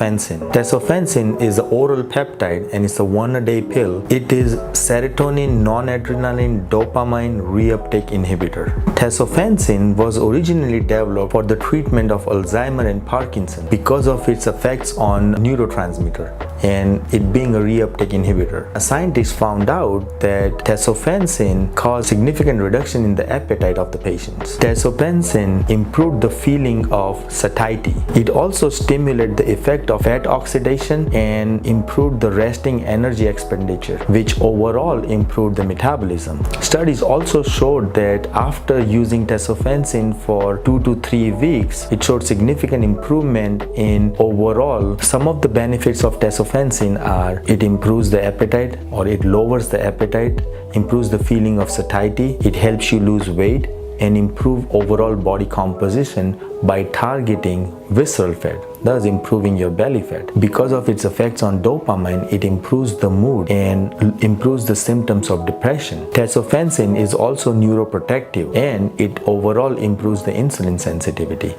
Tesofensine. Tesofensine is an oral peptide and it's a one-a-day pill. It is serotonin, noradrenaline, dopamine reuptake inhibitor. Tesofensine was originally developed for the treatment of Alzheimer and Parkinson because of its effects on neurotransmitter and it being a reuptake inhibitor. Scientists found out that tesofensine caused significant reduction in the appetite of the patients. Tesofensine improved the feeling of satiety. It also stimulated the effect of fat oxidation and improved the resting energy expenditure, which overall improved the metabolism. Studies also showed that after using tesofensine for 2 to 3 weeks, it showed significant improvement in overall. Some of the benefits of tesofensine are it improves the appetite or it lowers the appetite, improves the feeling of satiety, it helps you lose weight and improve overall body composition by targeting visceral fat, thus improving your belly fat. Because of its effects on dopamine, it improves the mood and improves the symptoms of depression. Tesofensine is also neuroprotective and it overall improves the insulin sensitivity.